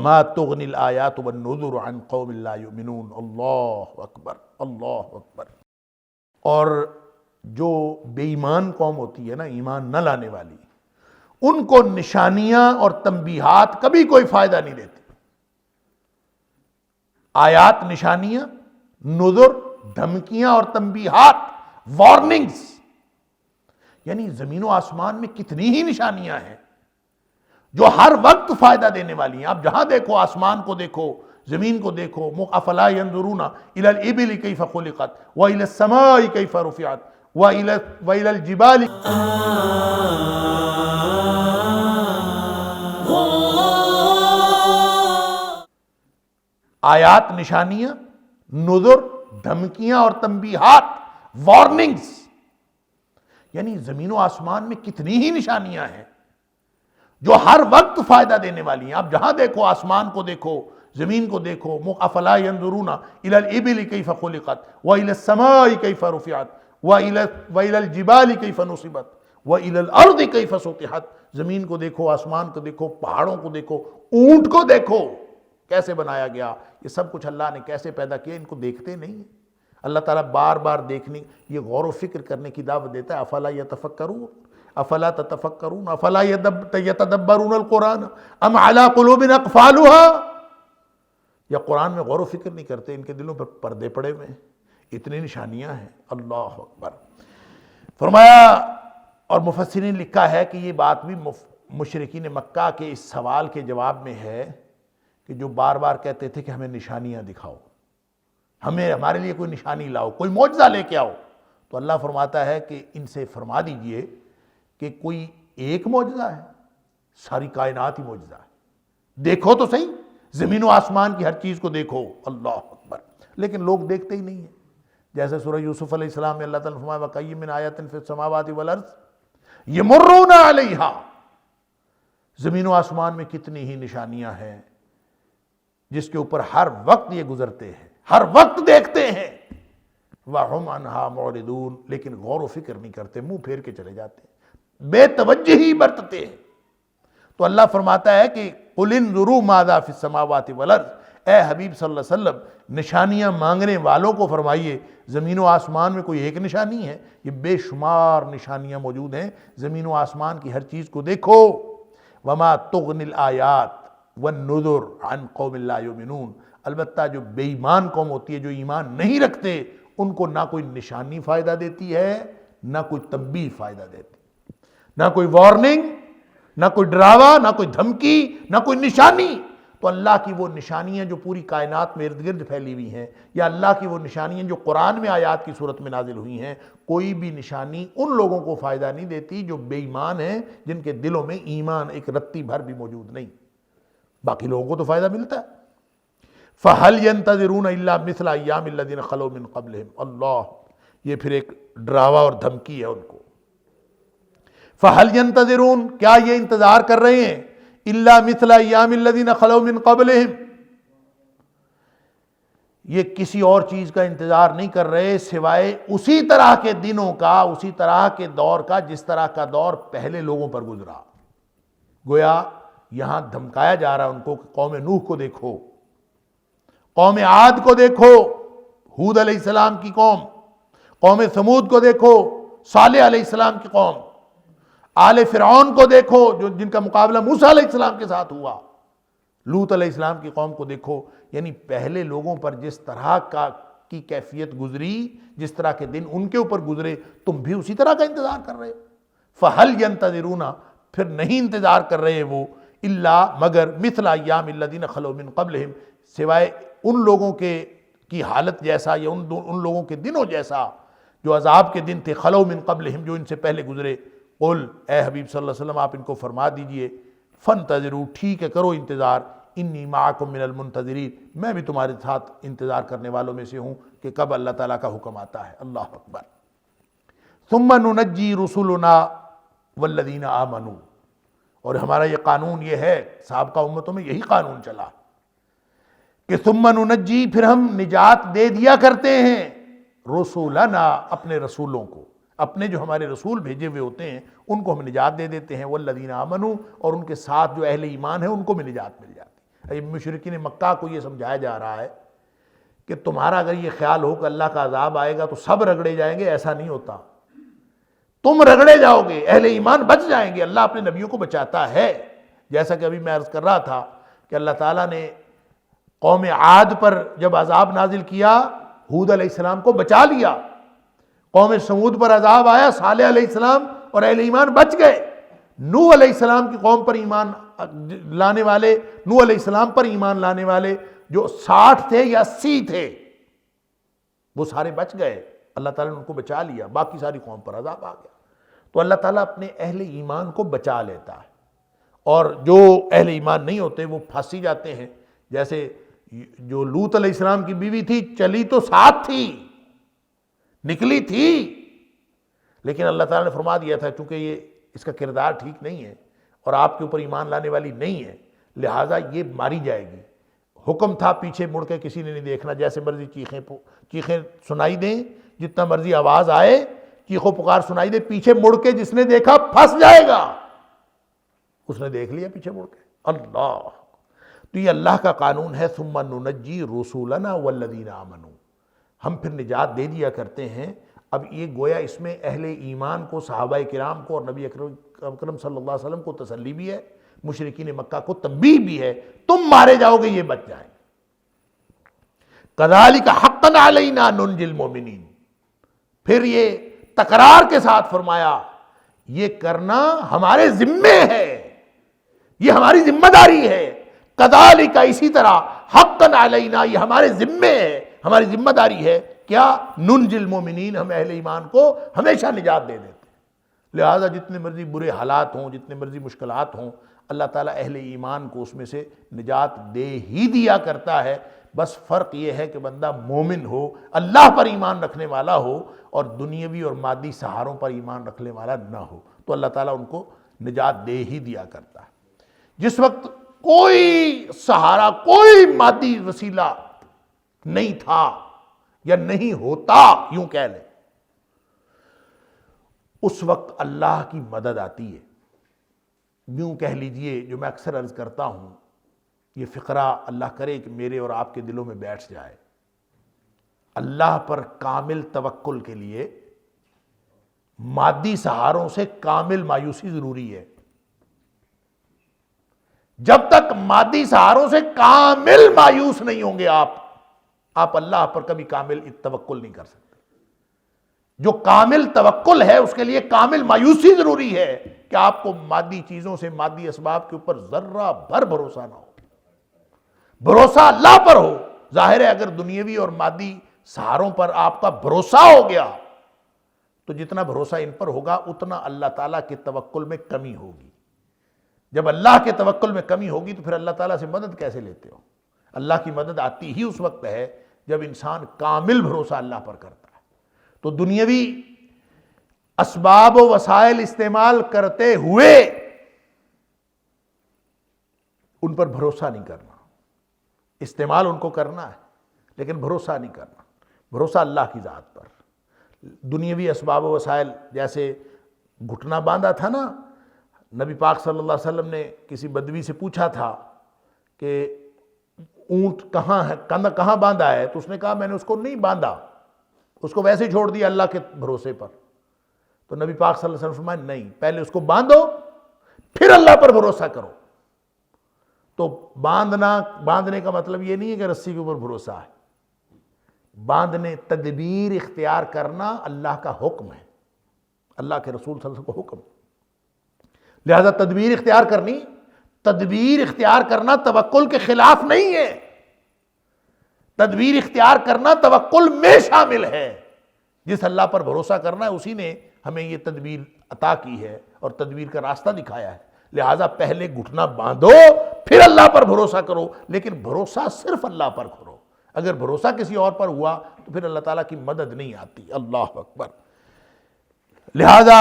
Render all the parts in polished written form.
وما تغنی الآیات والنذر عن قوم لا یؤمنون۔ اللہ اکبر، اللہ اکبر۔ اور جو بے ایمان قوم ہوتی ہے نا، ایمان نہ لانے والی، ان کو نشانیاں اور تنبیہات کبھی کوئی فائدہ نہیں دیتی۔ آیات نشانیاں، نذر دھمکیاں اور تنبیہات، وارننگز، یعنی زمین و آسمان میں کتنی ہی نشانیاں ہیں جو ہر وقت فائدہ دینے والی ہیں۔ آپ جہاں دیکھو، آسمان کو دیکھو، زمین کو دیکھو، افلا ينظرون الى الابل كيف خلقت والى السماء كيف رفعت والى الجبال۔ آیات نشانیاں، نذر دھمکیاں اور تنبیہات، وارننگز، یعنی زمین و آسمان میں کتنی ہی نشانیاں ہیں جو ہر وقت فائدہ دینے والی ہیں۔ آپ جہاں دیکھو، آسمان کو دیکھو، زمین کو دیکھو، افلا ينظرون الى الابل كيف خلقت والى السماء كيف رفعت والى الجبال كيف نصبت والى الارض كيف سطحت۔ زمین کو دیکھو، آسمان کو دیکھو، پہاڑوں کو دیکھو، اونٹ کو دیکھو کیسے بنایا گیا۔ یہ سب کچھ اللہ نے کیسے پیدا کیا، ان کو دیکھتے نہیں ہیں۔ اللہ تعالیٰ بار بار دیکھنے، یہ غور و فکر کرنے کی دعوت دیتا ہے۔ افلا یتفکرون، افلا تتفکرون، افلا یتدبرون القرآن ام علی قلوب اقفالها۔ یا قرآن میں غور و فکر نہیں کرتے، ان کے دلوں پر پردے پڑے ہوئے ہیں۔ اتنی نشانیاں ہیں، اللہ اکبر۔ فرمایا، اور مفسرین نے لکھا ہے کہ یہ بات بھی مشرکین مکہ کے اس سوال کے جواب میں ہے کہ جو بار بار کہتے تھے کہ ہمیں نشانیاں دکھاؤ، ہمارے لیے کوئی نشانی لاؤ، کوئی معجزہ لے کے آؤ۔ تو اللہ فرماتا ہے کہ ان سے فرما دیجئے کہ کوئی ایک معجزہ ہے، ساری کائنات ہی معجزہ ہے۔ دیکھو تو صحیح، زمین و آسمان کی ہر چیز کو دیکھو، اللہ اکبر۔ لیکن لوگ دیکھتے ہی نہیں ہیں۔ جیسے سورہ یوسف علیہ السلام میں اللہ تعالیٰ نے فرمایا وَقَيِّم مِّنْ آیَاتٍ فِي السَّمَاوَاتِ وَالْأَرْضِ يَمُرُّونَ عَلَيْهَا۔ زمین و آسمان میں کتنی ہی نشانیاں ہیں جس کے اوپر ہر وقت یہ گزرتے ہیں، ہر وقت دیکھتے ہیں۔ وَهُمْ عَنْهَا مُعْرِضُونَ، لیکن غور و فکر نہیں کرتے، منہ پھیر کے چلے جاتے ہیں، بے توجہی برتتے ہیں۔ تو اللہ فرماتا ہے کہ قُلِ انظُرُوا مَاذَا فِي السَّمَاوَاتِ وَالْأَرْضِ، اے حبیب صلی اللہ علیہ وسلم نشانیاں مانگنے والوں کو فرمائیے زمین و آسمان میں کوئی ایک نشانی ہے؟ یہ بے شمار نشانیاں موجود ہیں، زمین و آسمان کی ہر چیز کو دیکھو۔ وَمَا تُغْنِ الْآيَاتِ وَالنُّذُرُ عَنْ قَوْمٍ لَا يُؤْمِنُونَ۔ البتہ جو بے ایمان قوم ہوتی ہے، جو ایمان نہیں رکھتے، ان کو نہ کوئی نشانی فائدہ دیتی ہے، نہ کوئی تنبیہ فائدہ دیتی، نہ کوئی وارننگ، نہ کوئی ڈراوا، نہ کوئی دھمکی، نہ کوئی نشانی۔ تو اللہ کی وہ نشانیاں جو پوری کائنات میں ارد گرد پھیلی ہوئی ہیں، یا اللہ کی وہ نشانیاں جو قرآن میں آیات کی صورت میں نازل ہوئی ہیں، کوئی بھی نشانی ان لوگوں کو فائدہ نہیں دیتی جو بے ایمان ہیں، جن کے دلوں میں ایمان ایک رتی بھر بھی موجود نہیں۔ باقی لوگوں کو تو فائدہ ملتا ہے۔ فَهَلْ يَنْتَظِرُونَ إِلَّا مِثْلَ أَيَّامِ الَّذِينَ خَلَوْا مِنْ قَبْلِهِمْ۔ اللہ، یہ پھر ایک ڈراوا اور دھمکی ہے ان کو۔ فَهَلْ يَنْتَظِرُونَ، کیا یہ انتظار کر رہے ہیں؟ إِلَّا مِثْلَ أَيَّامِ الَّذِينَ خَلَوْا مِنْ قَبْلِهِمْ، یہ کسی اور چیز کا انتظار نہیں کر رہے سوائے اسی طرح کے دنوں کا، اسی طرح کے دور کا جس طرح کا دور پہلے لوگوں پر گزرا۔ گویا یہاں دھمکایا جا رہا ہے ان کو کہ قوم نوح کو دیکھو، قوم عاد کو دیکھو، ہود علیہ السلام کی قوم، قوم ثمود کو دیکھو، صالح علیہ السلام کی قوم، آل فرعون کو دیکھو جن کا مقابلہ موسیٰ علیہ السلام کے ساتھ ہوا، لوط علیہ السلام کی قوم کو دیکھو۔ یعنی پہلے لوگوں پر جس طرح کی کیفیت گزری، جس طرح کے دن ان کے اوپر گزرے، تم بھی اسی طرح کا انتظار کر رہے ہو۔ فَهَلْ يَنْتَظِرُونَ، پھر نہیں انتظار کر رہے وہ، الا مگر مثل ایام الذین خلو من قبلہم، سوائے ان لوگوں کی حالت جیسا، یا ان لوگوں کے دنوں جیسا جو عذاب کے دن تھے، خلو من قبلہم، جو ان سے پہلے گزرے۔ قل، اے حبیب صلی اللہ علیہ وسلم آپ ان کو فرما دیجئے، فانتظروا، ٹھیک ہے کرو انتظار، انی معکم من المنتظرین، میں بھی تمہارے ساتھ انتظار کرنے والوں میں سے ہوں کہ کب اللہ تعالیٰ کا حکم آتا ہے۔ اللہ اکبر۔ ثم ننجی رسلنا والذین آمنوا، اور ہمارا یہ قانون یہ ہے، سابقہ امتوں میں یہی قانون چلا کہ ثم ننجی، پھر ہم نجات دے دیا کرتے ہیں، رسولنا، اپنے رسولوں کو، اپنے جو ہمارے رسول بھیجے ہوئے ہوتے ہیں ان کو ہم نجات دے دیتے ہیں، والذین آمنوا، اور ان کے ساتھ جو اہل ایمان ہیں ان کو بھی نجات مل جاتی ہے۔ مشرکین مکہ کو یہ سمجھایا جا رہا ہے کہ تمہارا اگر یہ خیال ہو کہ اللہ کا عذاب آئے گا تو سب رگڑے جائیں گے، ایسا نہیں ہوتا، تم رگڑے جاؤ گے، اہل ایمان بچ جائیں گے۔ اللہ اپنے نبیوں کو بچاتا ہے، جیسا کہ ابھی میں عرض کر رہا تھا کہ اللہ تعالیٰ نے قوم عاد پر جب عذاب نازل کیا ہود علیہ السلام کو بچا لیا، قوم سمود پر عذاب آیا، صالح علیہ السلام اور اہل ایمان بچ گئے، نوح علیہ السلام کی قوم پر ایمان لانے والے، نوح علیہ السلام پر ایمان لانے والے جو 60 تھے یا 80 تھے وہ سارے بچ گئے، اللہ تعالیٰ نے ان کو بچا لیا، باقی ساری قوم پر عذاب آ گیا۔ تو اللہ تعالیٰ اپنے اہل ایمان کو بچا لیتا ہے، اور جو اہل ایمان نہیں ہوتے وہ پھنسی جاتے ہیں۔ جیسے جو لوط علیہ السلام کی بیوی تھی، چلی تو ساتھ تھی، نکلی تھی، لیکن اللہ تعالیٰ نے فرما دیا تھا چونکہ یہ اس کا کردار ٹھیک نہیں ہے اور آپ کے اوپر ایمان لانے والی نہیں ہے، لہٰذا یہ ماری جائے گی۔ حکم تھا پیچھے مڑ کے کسی نے نہیں دیکھنا، جیسے مرضی چیخیں سنائی دیں، جتنا مرضی آواز آئے، چیخو پکار سنائی دے، پیچھے مڑ کے جس نے دیکھا پھنس جائے گا۔ اس نے دیکھ لیا پیچھے مڑ کے، اللہ۔ تو یہ اللہ کا قانون ہے، ثم ننجی رسولنا والذین آمنوا، ہم پھر نجات دے دیا کرتے ہیں۔ اب یہ گویا اس میں اہل ایمان کو، صحابہ کرام کو اور نبی اکرم صلی اللہ علیہ وسلم کو تسلی بھی ہے، مشرکین مکہ کو تنبیہ بھی ہے، تم مارے جاؤ گے، یہ بچ جائیں۔ کذالک حقا علینا ننجی المؤمنین، پھر یہ تکرار کے ساتھ فرمایا یہ کرنا ہمارے ذمے ہے، یہ ہماری ذمہ داری ہے۔ کذالک، اسی طرح، حقا علینا، یہ ہمارے ذمے ہے، ہماری ذمہ داری ہے۔ کیا؟ ننجی المؤمنین، ہم اہل ایمان کو ہمیشہ نجات دے دیتے ہیں۔ لہٰذا جتنے مرضی برے حالات ہوں، جتنے مرضی مشکلات ہوں، اللہ تعالیٰ اہل ایمان کو اس میں سے نجات دے ہی دیا کرتا ہے۔ بس فرق یہ ہے کہ بندہ مومن ہو، اللہ پر ایمان رکھنے والا ہو، اور دنیاوی اور مادی سہاروں پر ایمان رکھنے والا نہ ہو، تو اللہ تعالیٰ ان کو نجات دے ہی دیا کرتا ہے۔ جس وقت کوئی سہارا، کوئی مادی وسیلہ نہیں تھا یا نہیں ہوتا، یوں کہہ لیں، اس وقت اللہ کی مدد آتی ہے۔ یوں کہہ لیجئے، جو میں اکثر عرض کرتا ہوں، یہ فقرہ اللہ کرے کہ میرے اور آپ کے دلوں میں بیٹھ جائے۔ اللہ پر کامل توکل کے لیے مادی سہاروں سے کامل مایوسی ضروری ہے۔ جب تک مادی سہاروں سے کامل مایوس نہیں ہوں گے آپ اللہ پر کبھی کامل توکل نہیں کر سکتے۔ جو کامل توکل ہے اس کے لیے کامل مایوسی ضروری ہے کہ آپ کو مادی چیزوں سے، مادی اسباب کے اوپر ذرہ بھر بھروسہ نہ ہو، بھروسہ اللہ پر ہو۔ ظاہر ہے اگر دنیاوی اور مادی سہاروں پر آپ کا بھروسہ ہو گیا تو جتنا بھروسہ ان پر ہوگا اتنا اللہ تعالیٰ کے توکل میں کمی ہوگی۔ جب اللہ کے توکل میں کمی ہوگی تو پھر اللہ تعالیٰ سے مدد کیسے لیتے ہو؟ اللہ کی مدد آتی ہی اس وقت ہے جب انسان کامل بھروسہ اللہ پر کرتا ہے۔ تو دنیاوی اسباب و وسائل استعمال کرتے ہوئے ان پر بھروسہ نہیں کرنا، استعمال ان کو کرنا ہے لیکن بھروسہ نہیں کرنا، بھروسہ اللہ کی ذات پر۔ دنیاوی اسباب و وسائل، جیسے گھٹنا باندھا تھا نا، نبی پاک صلی اللہ علیہ وسلم نے کسی بدوی سے پوچھا تھا کہ اونٹ کہاں ہے، کہاں باندھا ہے؟ تو اس نے کہا میں نے اس کو نہیں باندھا، اس کو ویسے چھوڑ دیا اللہ کے بھروسے پر۔ تو نبی پاک صلی اللہ علیہ وسلم فرمایا نہیں، پہلے اس کو باندھو پھر اللہ پر بھروسہ کرو۔ تو باندھنے کا مطلب یہ نہیں ہے کہ رسی کے اوپر بھروسہ ہے، باندھنے، تدبیر اختیار کرنا اللہ کا حکم ہے، اللہ کے رسول صلی اللہ علیہ وسلم کو حکم۔ لہذا تدبیر اختیار کرنی، تدبیر اختیار کرنا توکل کے خلاف نہیں ہے، تدبیر اختیار کرنا توکل میں شامل ہے۔ جس اللہ پر بھروسہ کرنا ہے اسی نے ہمیں یہ تدبیر عطا کی ہے اور تدبیر کا راستہ دکھایا ہے۔ لہٰذا پہلے گھٹنا باندھو پھر اللہ پر بھروسہ کرو، لیکن بھروسہ صرف اللہ پر کرو۔ اگر بھروسہ کسی اور پر ہوا تو پھر اللہ تعالیٰ کی مدد نہیں آتی۔ اللہ اکبر۔ لہذا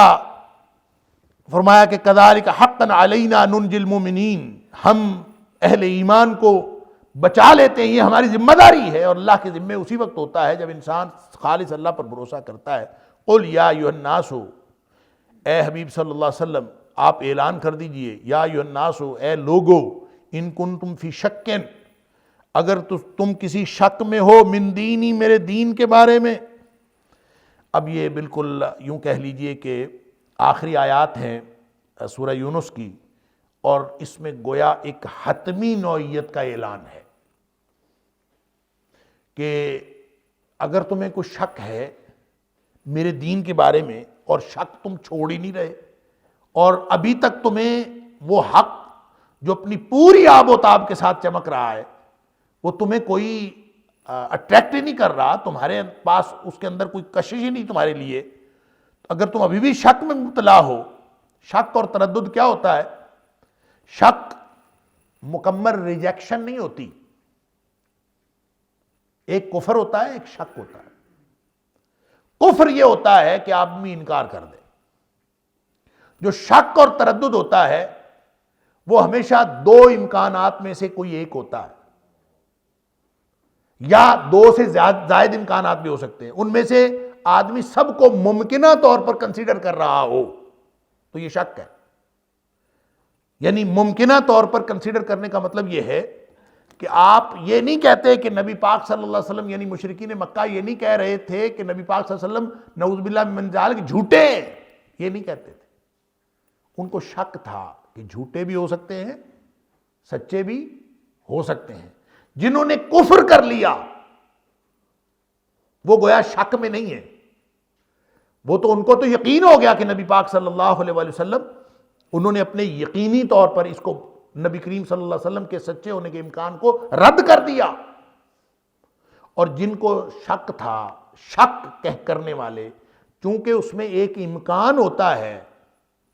فرمایا کہ کذالک حقا علینا ننجی المؤمنین، ہم اہل ایمان کو بچا لیتے ہیں، یہ ہماری ذمہ داری ہے، اور اللہ کے ذمے اسی وقت ہوتا ہے جب انسان خالص اللہ پر بھروسہ کرتا ہے۔ قل یا ایھا الناس، اے حبیب صلی اللہ علیہ وسلم آپ اعلان کر دیجئے، یا ایھا الناس، اے لوگو، ان کنتم فی شکن، اگر تم کسی شک میں ہو، من دینی، میرے دین کے بارے میں. اب یہ بالکل یوں کہہ لیجئے کہ آخری آیات ہیں سورہ یونس کی، اور اس میں گویا ایک حتمی نوعیت کا اعلان ہے کہ اگر تمہیں کوئی شک ہے میرے دین کے بارے میں، اور شک تم چھوڑ ہی نہیں رہے، اور ابھی تک تمہیں وہ حق جو اپنی پوری آب و تاب کے ساتھ چمک رہا ہے وہ تمہیں کوئی اٹریکٹ ہی نہیں کر رہا، تمہارے پاس اس کے اندر کوئی کشش ہی نہیں تمہارے لیے، اگر تم ابھی بھی شک میں مبتلا ہو. شک اور تردد کیا ہوتا ہے؟ شک مکمل ریجیکشن نہیں ہوتی، ایک کفر ہوتا ہے، ایک شک ہوتا ہے. کفر یہ ہوتا ہے کہ آدمی انکار کر دے. جو شک اور تردد ہوتا ہے وہ ہمیشہ دو امکانات میں سے کوئی ایک ہوتا ہے، یا دو سے زائد امکانات بھی ہو سکتے ہیں، ان میں سے آدمی سب کو ممکنہ طور پر کنسیڈر کر رہا ہو تو یہ شک ہے. یعنی ممکنہ طور پر کنسیڈر کرنے کا مطلب یہ ہے کہ آپ یہ نہیں کہتے کہ نبی پاک صلی اللہ علیہ وسلم، یعنی مشرکین مکہ یہ نہیں کہہ رہے تھے کہ نبی پاک صلی اللہ علیہ وسلم نعوذ باللہ من ذالک جھوٹے ہیں، یہ نہیں کہتے تھے. ان کو شک تھا کہ جھوٹے بھی ہو سکتے ہیں، سچے بھی ہو سکتے ہیں. جنہوں نے کفر کر لیا وہ گویا شک میں نہیں ہے، وہ تو ان کو تو یقین ہو گیا کہ نبی پاک صلی اللہ علیہ وسلم، انہوں نے اپنے یقینی طور پر اس کو نبی کریم صلی اللہ علیہ وسلم کے سچے ہونے کے امکان کو رد کر دیا. اور جن کو شک تھا، شک کہہ کرنے والے، چونکہ اس میں ایک امکان ہوتا ہے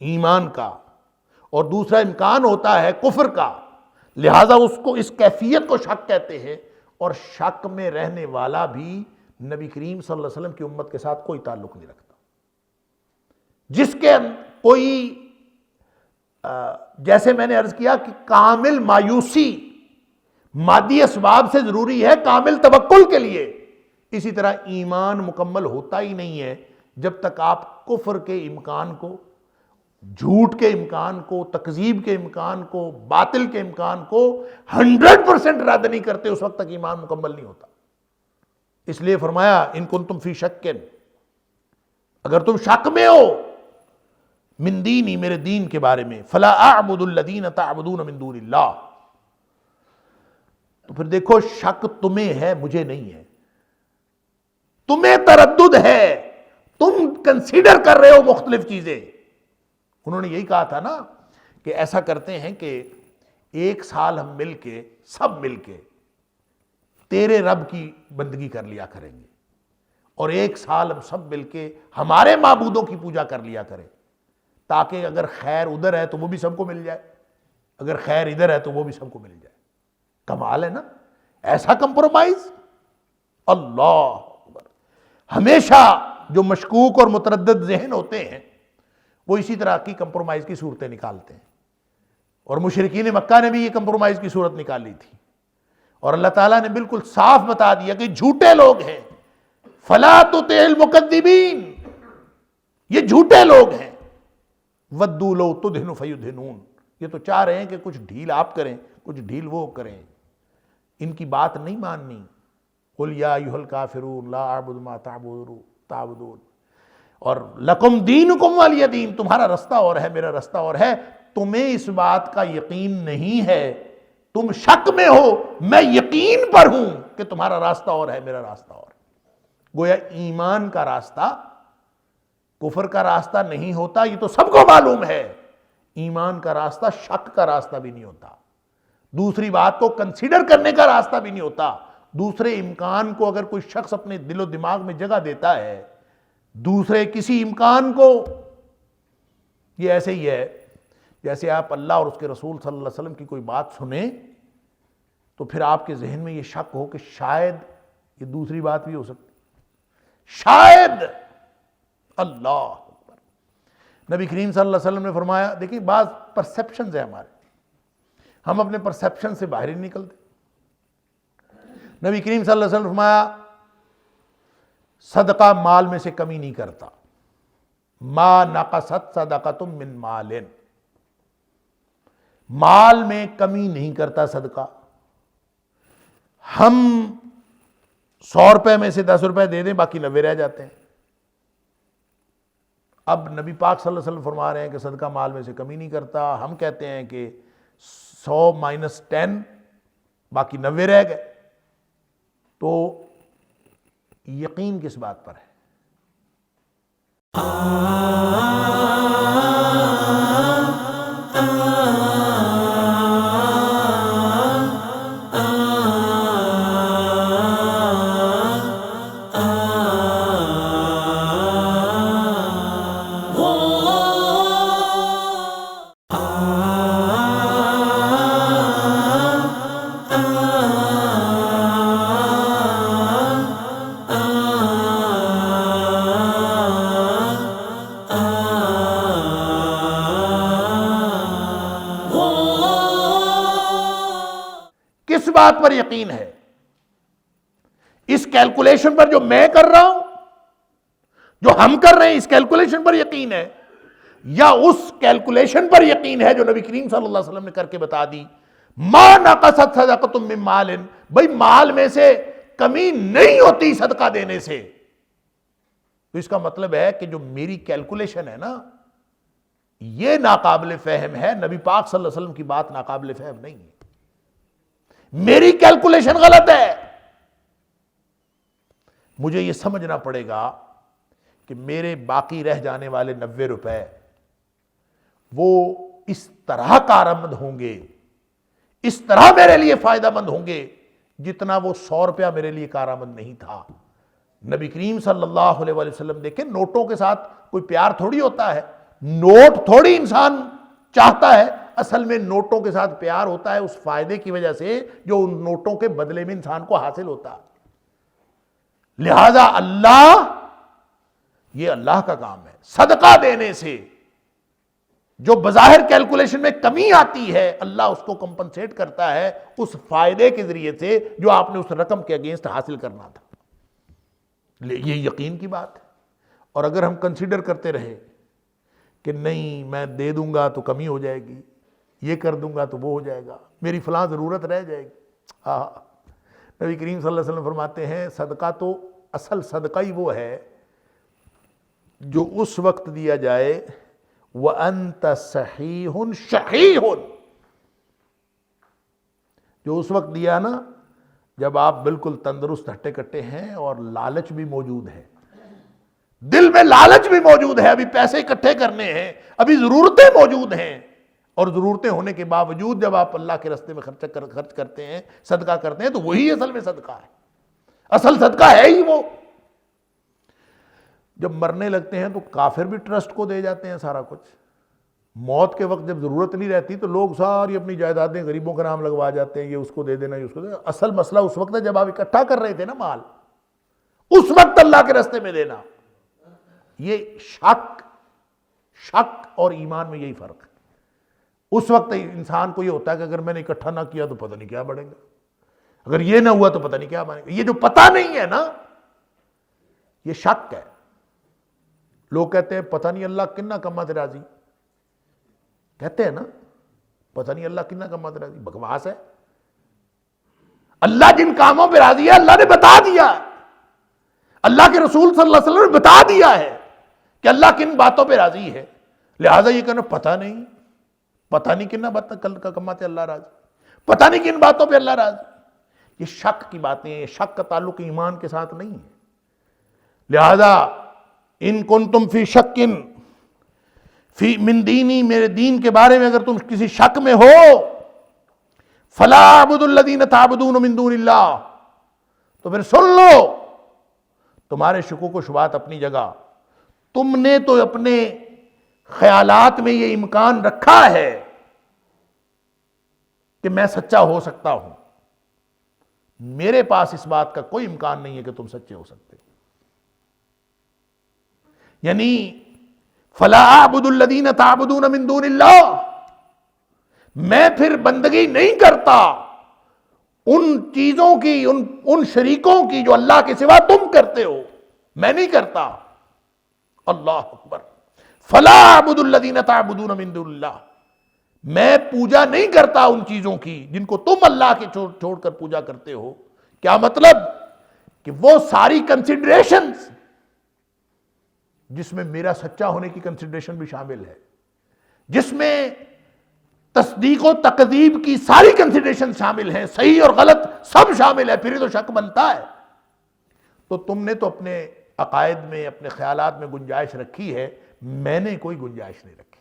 ایمان کا اور دوسرا امکان ہوتا ہے کفر کا، لہذا اس کو، اس کیفیت کو شک کہتے ہیں. اور شک میں رہنے والا بھی نبی کریم صلی اللہ علیہ وسلم کی امت کے ساتھ کوئی تعلق نہیں رکھتا. جس کے کوئی جیسے میں نے عرض کیا کہ کامل مایوسی مادی اسباب سے ضروری ہے کامل توکل کے لیے، اسی طرح ایمان مکمل ہوتا ہی نہیں ہے جب تک آپ کفر کے امکان کو، جھوٹ کے امکان کو، تکذیب کے امکان کو، باطل کے امکان کو 100% رد نہیں کرتے، اس وقت تک ایمان مکمل نہیں ہوتا. اس لیے فرمایا ان کنتم فی شکن، اگر تم شک میں ہو من دینی، میرے دین کے بارے میں، فلا اعبد الذین تعبدون من دون اللہ. تو پھر دیکھو شک تمہیں ہے، مجھے نہیں ہے. تمہیں تردد ہے، تم کنسیڈر کر رہے ہو مختلف چیزیں. انہوں نے یہی کہا تھا نا کہ ایسا کرتے ہیں کہ ایک سال ہم مل کے، سب مل کے تیرے رب کی بندگی کر لیا کریں گے، اور ایک سال ہم سب مل کے ہمارے معبودوں کی پوجا کر لیا کریں، تاکہ اگر خیر ادھر ہے تو وہ بھی سب کو مل جائے، اگر خیر ادھر ہے تو وہ بھی سب کو مل جائے. کمال ہے نا ایسا کمپرومائز. اللہ اکبر. ہمیشہ جو مشکوک اور متردد ذہن ہوتے ہیں وہ اسی طرح کی کمپرومائز کی صورتیں نکالتے ہیں، اور مشرکین مکہ نے بھی یہ کمپرومائز کی صورت نکالی تھی. اور اللہ تعالیٰ نے بالکل صاف بتا دیا کہ جھوٹے لوگ ہیں. فلا تطع المکذبین، یہ جھوٹے لوگ ہیں. ودوا لو تدہن فیدہنون، یہ تو چاہ رہے ہیں کہ کچھ ڈھیل آپ کریں، کچھ ڈھیل وہ کریں. ان کی بات نہیں ماننی. قل یا ایھا الکافرون لا اعبد ما تعبدون اور لکم دینکم ولی دین، تمہارا رستہ اور ہے، میرا رستہ اور ہے. تمہیں اس بات کا یقین نہیں ہے، تم شک میں ہو، میں یقین پر ہوں کہ تمہارا راستہ اور ہے، میرا راستہ اور ہے. گویا ایمان کا راستہ کفر کا راستہ نہیں ہوتا، یہ تو سب کو معلوم ہے. ایمان کا راستہ شک کا راستہ بھی نہیں ہوتا، دوسری بات کو کنسیڈر کرنے کا راستہ بھی نہیں ہوتا. دوسرے امکان کو اگر کوئی شخص اپنے دل و دماغ میں جگہ دیتا ہے، دوسرے کسی امکان کو، یہ ایسے ہی ہے جیسے آپ اللہ اور اس کے رسول صلی اللہ علیہ وسلم کی کوئی بات سنیں تو پھر آپ کے ذہن میں یہ شک ہو کہ شاید یہ دوسری بات بھی ہو سکتی، شاید. اللہ اکبر. نبی کریم صلی اللہ علیہ وسلم نے فرمایا، دیکھیں بعض پرسیپشنز ہیں ہمارے، ہم اپنے پرسیپشن سے باہر ہی نہیں نکلتے. نبی کریم صلی اللہ علیہ وسلم نے فرمایا صدقہ مال میں سے کمی نہیں کرتا. ما نقصت صدقۃ من مال، مال میں کمی نہیں کرتا صدقہ. ہم 100 روپے میں سے 10 روپے دے دیں، باقی 90 رہ جاتے ہیں. اب نبی پاک صلی اللہ علیہ وسلم فرما رہے ہیں کہ صدقہ مال میں سے کمی نہیں کرتا. ہم کہتے ہیں کہ 100 مائنس 10 باقی 90 رہ گئے. تو یقین کس بات پر ہے؟ کس بات پر یقین ہے؟ اس کیلکولیشن پر جو میں کر رہا ہوں، جو ہم کر رہے ہیں، اس کیلکولیشن پر یقین ہے، یا اس کیلکولیشن پر یقین ہے جو نبی کریم صلی اللہ علیہ وسلم نے کر کے بتا دی؟ ما نقصت صدقۃ من مال، بھائی مال میں سے کمی نہیں ہوتی صدقہ دینے سے. تو اس کا مطلب ہے کہ جو میری کیلکولیشن ہے نا، یہ ناقابل فہم ہے. نبی پاک صلی اللہ علیہ وسلم کی بات ناقابل فہم نہیں ہے، میری کیلکولیشن غلط ہے. مجھے یہ سمجھنا پڑے گا کہ میرے باقی رہ جانے والے 90 روپے وہ اس طرح کارآمد ہوں گے، اس طرح میرے لیے فائدہ مند ہوں گے جتنا وہ 100 روپیہ میرے لیے کارآمد نہیں تھا. نبی کریم صلی اللہ علیہ وسلم دیکھیں، نوٹوں کے ساتھ کوئی پیار تھوڑی ہوتا ہے، نوٹ تھوڑی انسان چاہتا ہے. اصل میں نوٹوں کے ساتھ پیار ہوتا ہے اس فائدے کی وجہ سے جو ان نوٹوں کے بدلے میں انسان کو حاصل ہوتا. لہذا یہ اللہ کا کام ہے. صدقہ دینے سے جو بظاہر کیلکولیشن میں کمی آتی ہے، اللہ اس کو کمپنسیٹ کرتا ہے اس فائدے کے ذریعے سے جو آپ نے اس رقم کے اگینسٹ حاصل کرنا تھا. یہ یقین کی بات ہے. اور اگر ہم کنسیڈر کرتے رہے کہ نہیں میں دے دوں گا تو کمی ہو جائے گی، یہ کر دوں گا تو وہ ہو جائے گا، میری فلاں ضرورت رہ جائے گی. نبی کریم صلی اللہ علیہ وسلم فرماتے ہیں صدقہ تو اصل صدقہ ہی وہ ہے جو اس وقت دیا جائے وَأَنْتَ صَحِيحٌ شَحِيحٌ، جو اس وقت دیا نا جب آپ بالکل تندرست ہٹے کٹے ہیں اور لالچ بھی موجود ہے، دل میں لالچ بھی موجود ہے، ابھی پیسے اکٹھے کرنے ہیں، ابھی ضرورتیں موجود ہیں. اور ضرورتیں ہونے کے باوجود جب آپ اللہ کے راستے میں خرچ کرتے ہیں، صدقہ کرتے ہیں، تو وہی اصل میں صدقہ ہے. اصل صدقہ ہے ہی وہ. جب مرنے لگتے ہیں تو کافر بھی ٹرسٹ کو دے جاتے ہیں سارا کچھ. موت کے وقت جب ضرورت نہیں رہتی تو لوگ ساری اپنی جائیدادیں غریبوں کے نام لگوا جاتے ہیں، یہ اس کو دے دینا، یہ اس کو دے دینا. اصل مسئلہ اس وقت ہے جب آپ اکٹھا کر رہے تھے نا مال، اس وقت اللہ کے راستے میں دینا. یہ شک اور ایمان میں یہی فرق ہے. اس وقت انسان کو یہ ہوتا ہے کہ اگر میں نے اکٹھا نہ کیا تو پتہ نہیں کیا بڑھے گا، اگر یہ نہ ہوا تو پتہ نہیں کیا بنے گا. یہ جو پتہ نہیں ہے نا، یہ شک ہے. لوگ کہتے ہیں پتہ نہیں اللہ کننا کما تے راضی، کہتے ہیں نا پتہ نہیں اللہ کننا کما تے راضی. بکواس ہے. اللہ جن کاموں پہ راضی ہے اللہ نے بتا دیا. اللہ کے رسول صلی اللہ علیہ وسلم نے بتا دیا ہے کہ اللہ کن باتوں پہ راضی ہے. لہٰذا یہ کہنا پتہ نہیں کننا بات کا کماتے اللہ راضی، پتہ نہیں کن باتوں پہ اللہ راضی. یہ شک کی باتیں ہیں. شک کا تعلق ایمان کے ساتھ نہیں ہے. لہذا ان کنتم فی شک فی من دینی، میرے دین کے بارے میں اگر تم کسی شک میں ہو، فلا اعبد الذین تعبدون من دون اللہ، تو پھر سن لو تمہارے شکوک و شبہات اپنی جگہ. تم نے تو اپنے خیالات میں یہ امکان رکھا ہے کہ میں سچا ہو سکتا ہوں. میرے پاس اس بات کا کوئی امکان نہیں ہے کہ تم سچے ہو سکتے. یعنی فلا اعبد الذین تعبدون من دون اللہ، میں پھر بندگی نہیں کرتا ان چیزوں کی، ان شریکوں کی جو اللہ کے سوا تم کرتے ہو، میں نہیں کرتا. اللہ اکبر. فلا اعبد الذین تعبدون من دون اللہ، میں پوجا نہیں کرتا ان چیزوں کی جن کو تم اللہ کے چھوڑ کر پوجا کرتے ہو. کیا مطلب؟ کہ وہ ساری کنسیڈریشنز جس میں میرا سچا ہونے کی کنسیڈریشن بھی شامل ہے، جس میں تصدیق و تکذیب کی ساری کنسیڈریشن شامل ہیں، صحیح اور غلط سب شامل ہے، پھر ہی تو شک بنتا ہے. تو تم نے تو اپنے عقائد میں، اپنے خیالات میں گنجائش رکھی ہے، میں نے کوئی گنجائش نہیں رکھی.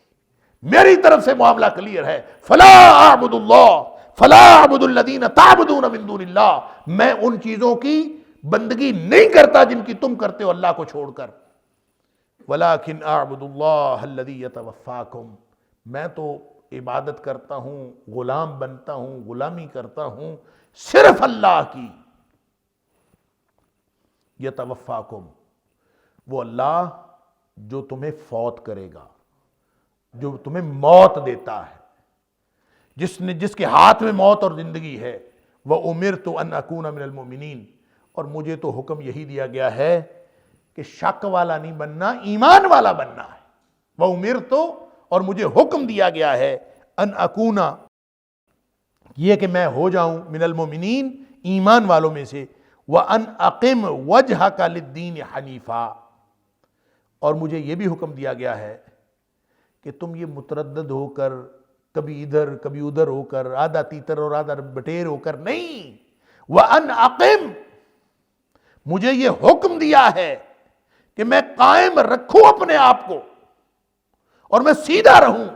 میری طرف سے معاملہ کلیئر ہے. فلا اعبد اللہ فلا اعبد الذین تعبدون من دون اللہ. میں ان چیزوں کی بندگی نہیں کرتا جن کی تم کرتے ہو اللہ کو چھوڑ کر. ولکن اعبد اللہ الذی یتوفاکم. میں تو عبادت کرتا ہوں، غلام بنتا ہوں، غلامی کرتا ہوں صرف اللہ کی. یتوفاکم، وہ اللہ جو تمہیں فوت کرے گا، جو تمہیں موت دیتا ہے، جس کے ہاتھ میں موت اور زندگی ہے. وَأُمِرْتُ أَنْ أَكُونَ مِنَ الْمُؤْمِنِينَ. اور مجھے تو حکم یہی دیا گیا ہے کہ شک والا نہیں بننا، ایمان والا بننا ہے. وَأُمِرْتُ، اور مجھے حکم دیا گیا ہے، ان اکون، یہ کہ میں ہو جاؤں من المؤمنین، ایمان والوں میں سے. وَأَنْ أَقِمْ وَجْهَكَ لِلدِّينِ حَنِيفًا. اور مجھے یہ بھی حکم دیا گیا ہے کہ تم یہ متردد ہو کر، کبھی ادھر کبھی ادھر ہو کر، آدھا تیتر اور آدھا بٹیر ہو کر نہیں. وَأَنْ أَقِمْ، مجھے یہ حکم دیا ہے کہ میں قائم رکھوں اپنے آپ کو اور میں سیدھا رہوں.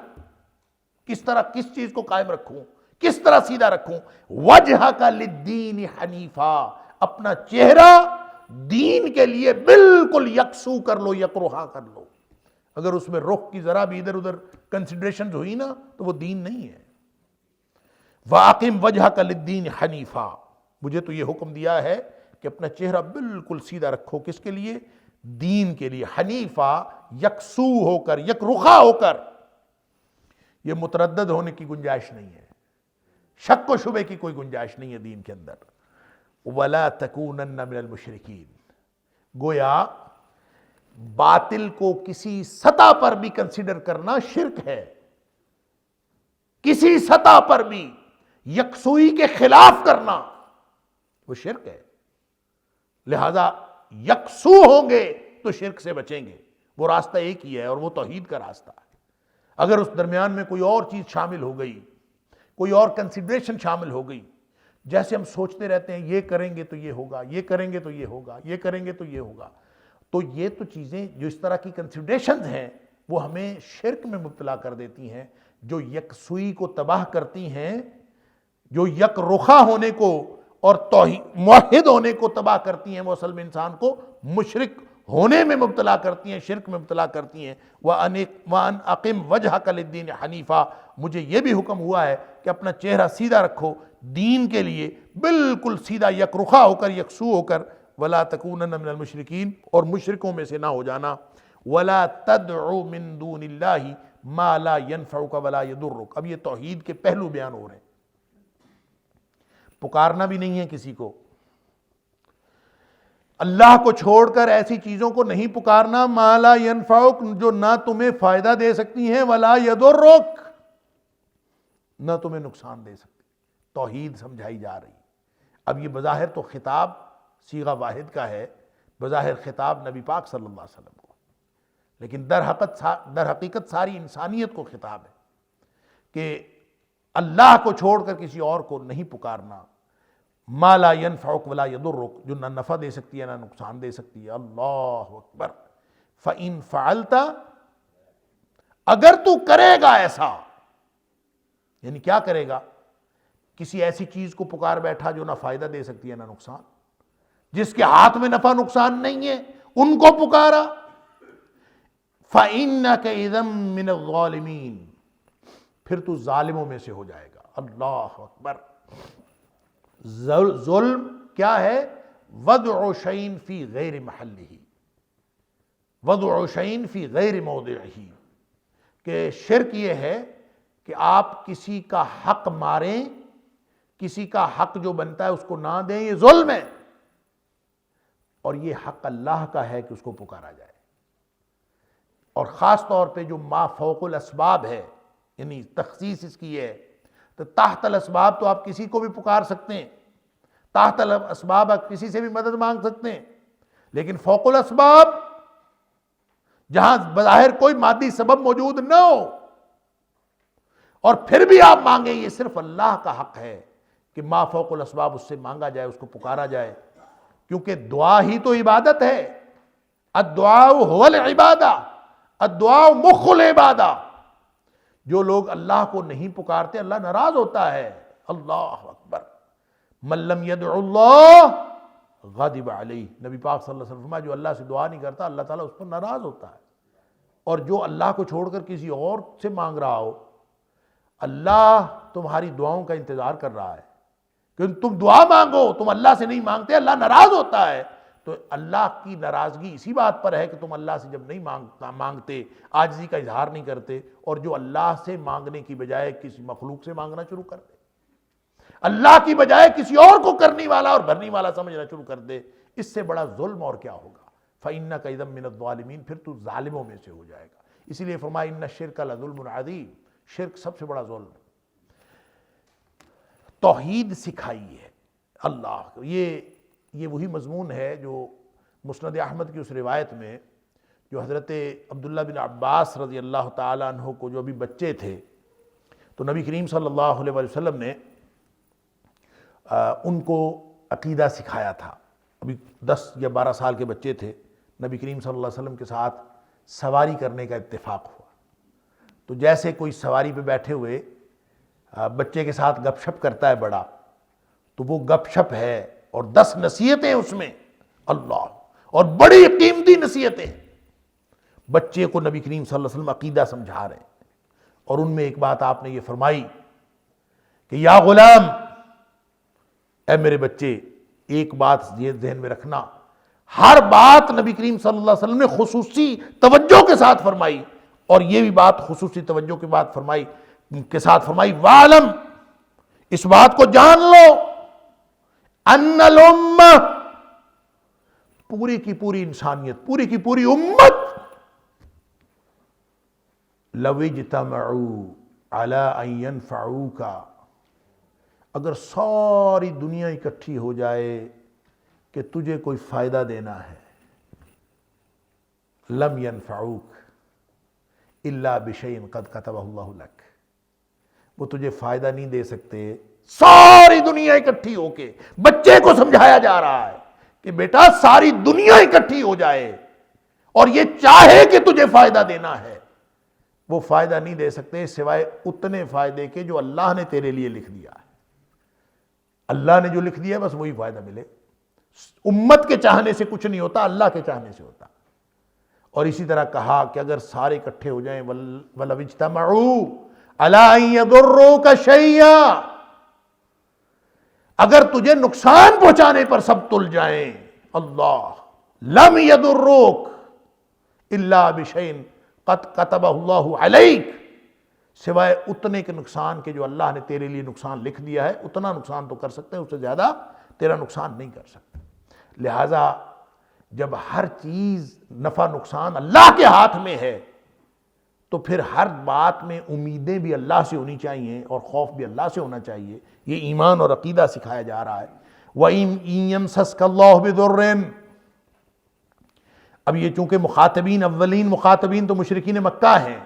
کس طرح، کس چیز کو قائم رکھوں، کس طرح سیدھا رکھوں؟ وَجْهَكَ لِلدِّينِ حَنِيفًا. اپنا چہرہ دین کے لیے بالکل یکسو کر لو، یکروہا کر لو. اگر اس میں رخ کی ذرا بھی ادھر ادھر کنسیڈریشن ہوئی نا تو وہ دین نہیں ہے. وَأَقِمْ وَجْهَكَ لِلدِّينِ حَنِيفًا. مجھے تو یہ حکم دیا ہے کہ اپنا چہرہ بالکل سیدھا رکھو. کس کے لیے؟ دین کے لیے. حنیفہ، یکسو ہو کر، یک رخا ہو کر. یہ متردد ہونے کی گنجائش نہیں ہے، شک و شبے کی کوئی گنجائش نہیں ہے دین کے اندر. وَلَا تَكُونَنَّ مِنَ الْمُشْرِكِينَ. گویا باطل کو کسی سطح پر بھی کنسیڈر کرنا شرک ہے. کسی سطح پر بھی یکسوئی کے خلاف کرنا وہ شرک ہے. لہذا یکسو ہوں گے تو شرک سے بچیں گے. وہ راستہ ایک ہی ہے اور وہ توحید کا راستہ ہے. اگر اس درمیان میں کوئی اور چیز شامل ہو گئی، کوئی اور کنسیڈریشن شامل ہو گئی، جیسے ہم سوچتے رہتے ہیں یہ کریں گے تو یہ ہوگا، یہ کریں گے تو یہ ہوگا، یہ کریں گے تو یہ ہوگا، تو یہ تو چیزیں جو اس طرح کی کنسیڈریشنز ہیں وہ ہمیں شرک میں مبتلا کر دیتی ہیں، جو یکسوئی کو تباہ کرتی ہیں، جو یک رخا ہونے کو اور موحد ہونے کو تباہ کرتی ہیں، وہ اصل میں انسان کو مشرک ہونے میں مبتلا کرتی ہیں، شرک میں مبتلا کرتی ہیں. وَأَنْ أَقِمْ وَجْهَكَ لِلدِّينِ حَنِيفًا. مجھے یہ بھی حکم ہوا ہے کہ اپنا چہرہ سیدھا رکھو دین کے لیے، بالکل سیدھا یک رخا ہو کر، یکسو ہو کر. وَلَا تَكُونَنَّ مِنَ الْمُشْرِكِينَ، اور مشرکوں میں سے نہ ہو جانا. وَلَا تَدْعُ مِن دُونِ اللَّهِ مَا لَا يَنْفَعُكَ وَلَا يَضُرُّكَ. اب یہ توحید کے پہلو بیان ہو رہے ہیں. پکارنا بھی نہیں ہے کسی کو، اللہ کو چھوڑ کر ایسی چیزوں کو نہیں پکارنا. ما لا ينفعک، جو نہ تمہیں فائدہ دے سکتی ہیں، ولا یضرک، نہ تمہیں نقصان دے سکتی. توحید سمجھائی جا رہی. اب یہ بظاہر تو خطاب صیغہ واحد کا ہے، بظاہر خطاب نبی پاک صلی اللہ علیہ وسلم کو، لیکن در حقیقت ساری انسانیت کو خطاب ہے کہ اللہ کو چھوڑ کر کسی اور کو نہیں پکارنا. ما لا ينفعک ولا یضرک، جو نہ نفع دے سکتی ہے نہ نقصان دے سکتی ہے. اللہ اکبر. فَإِن فَعَلْتَ، اگر تو کرے گا ایسا، یعنی کیا کرے گا؟ کسی ایسی چیز کو پکار بیٹھا جو نہ فائدہ دے سکتی ہے نہ نقصان، جس کے ہاتھ میں نفع نقصان نہیں ہے، ان کو پکارا. فَإِنَّكَ إِذًا مِّنَ الظَّالِمِينَ، پھر تو ظالموں میں سے ہو جائے گا. اللہ اکبر. ظلم کیا ہے؟ وضع شیء فی غیر محلہ، وضع شیء فی غیر موضعہ. کہ شرک یہ ہے کہ آپ کسی کا حق ماریں، کسی کا حق جو بنتا ہے اس کو نہ دیں، یہ ظلم ہے. اور یہ حق اللہ کا ہے کہ اس کو پکارا جائے. اور خاص طور پہ جو ما فوق الاسباب ہے، یعنی تخصیص اس کی ہے. تو تحت الاسباب تو آپ کسی کو بھی پکار سکتے ہیں، تحت الاسباب آپ کسی سے بھی مدد مانگ سکتے ہیں، لیکن فوق الاسباب جہاں بظاہر کوئی مادی سبب موجود نہ ہو اور پھر بھی آپ مانگیں، یہ صرف اللہ کا حق ہے کہ ما فوق الاسباب اس سے مانگا جائے، اس کو پکارا جائے، کیونکہ دعا ہی تو عبادت ہے. الدعاء هو العبادہ، الدعاء مخ العبادہ. جو لوگ اللہ کو نہیں پکارتے اللہ ناراض ہوتا ہے. اللہ اکبر. من لم يدع اللہ غضب علیہ. نبی پاک صلی اللہ علیہ وسلم فرمایا جو اللہ سے دعا نہیں کرتا اللہ تعالیٰ اس پر ناراض ہوتا ہے. اور جو اللہ کو چھوڑ کر کسی اور سے مانگ رہا ہو، اللہ تمہاری دعاؤں کا انتظار کر رہا ہے. کیونکہ تم دعا مانگو، تم اللہ سے نہیں مانگتے، اللہ ناراض ہوتا ہے. تو اللہ کی ناراضگی اسی بات پر ہے کہ تم اللہ سے جب نہیں مانگتے، عاجزی کا اظہار نہیں کرتے، اور جو اللہ سے مانگنے کی بجائے کسی مخلوق سے مانگنا شروع کر دے، اللہ کی بجائے کسی اور کو کرنے والا اور بھرنے والا سمجھنا شروع کر دے، اس سے بڑا ظلم اور کیا ہوگا. فَإِنَّكَ إِذًا مِّنَ الظَّالِمِينَ. پھر تو ظالموں میں سے ہو جائے گا. اسی لیے فرمایا إِنَّ الشِّرْكَ لَظُلْمٌ عَظِيمٌ. شرک سب سے بڑا ظلم. توحید سکھائی ہے اللہ. یہ وہی مضمون ہے جو مسند احمد کی اس روایت میں جو حضرت عبداللہ بن عباس رضی اللہ تعالیٰ عنہ کو جو ابھی بچے تھے تو نبی کریم صلی اللہ علیہ وسلم نے ان کو عقیدہ سکھایا تھا. ابھی 10 یا 12 سال کے بچے تھے. نبی کریم صلی اللہ علیہ وسلم کے ساتھ سواری کرنے کا اتفاق ہوا. تو جیسے کوئی سواری پہ بیٹھے ہوئے بچے کے ساتھ گپ شپ کرتا ہے بڑا، تو وہ گپ شپ ہے اور 10 نصیحتیں اس میں، اللہ، اور بڑی قیمتی نصیحتیں. بچے کو نبی کریم صلی اللہ علیہ وسلم عقیدہ سمجھا رہے ہیں، اور ان میں ایک بات آپ نے یہ فرمائی کہ یا غلام، اے میرے بچے، ایک بات یہ ذہن میں رکھنا، ہر بات نبی کریم صلی اللہ علیہ وسلم نے خصوصی توجہ کے ساتھ فرمائی، اور یہ بھی بات خصوصی توجہ کے بعد فرمائی وَعْلَمْ، اس بات کو جان لو، ان الامہ، پوری کی پوری انسانیت، پوری کی پوری امت، لو اجتمعوا علی ان ینفعوک، اگر ساری دنیا اکٹھی ہو جائے کہ تجھے کوئی فائدہ دینا ہے، لم ینفعوک الا بشیء قد کتبہ اللہ لک، وہ تجھے فائدہ نہیں دے سکتے. ساری دنیا اکٹھی ہو کے بچے کو سمجھایا جا رہا ہے کہ بیٹا ساری دنیا اکٹھی ہو جائے اور یہ چاہے کہ تجھے فائدہ دینا ہے، وہ فائدہ نہیں دے سکتے سوائے اتنے فائدے کے جو اللہ نے تیرے لیے لکھ دیا ہے. اللہ نے جو لکھ دیا ہے بس وہی فائدہ ملے. امت کے چاہنے سے کچھ نہیں ہوتا، اللہ کے چاہنے سے ہوتا. اور اسی طرح کہا کہ اگر سارے اکٹھے ہو جائیں وَلَوْ اجْتَمَعُوا عَلَىٰ أَن يَضُرُّوكَ شَيْئًا، اگر تجھے نقصان پہنچانے پر سب تل جائیں، اللہ، لم يضروک الا بشیء قد کتبہ اللہ علیک، سوائے اتنے کے نقصان کے جو اللہ نے تیرے لیے نقصان لکھ دیا ہے، اتنا نقصان تو کر سکتے ہیں، اس سے زیادہ تیرا نقصان نہیں کر سکتے. لہٰذا جب ہر چیز نفع نقصان اللہ کے ہاتھ میں ہے تو پھر ہر بات میں امیدیں بھی اللہ سے ہونی چاہیے اور خوف بھی اللہ سے ہونا چاہیے. یہ ایمان اور عقیدہ سکھایا جا رہا ہے. وَإِن يَمْسَسْكَ اللَّهُ بِضُرٍّ، اب یہ چونکہ مخاطبین، اولین مخاطبین تو مشرکین مکہ ہیں،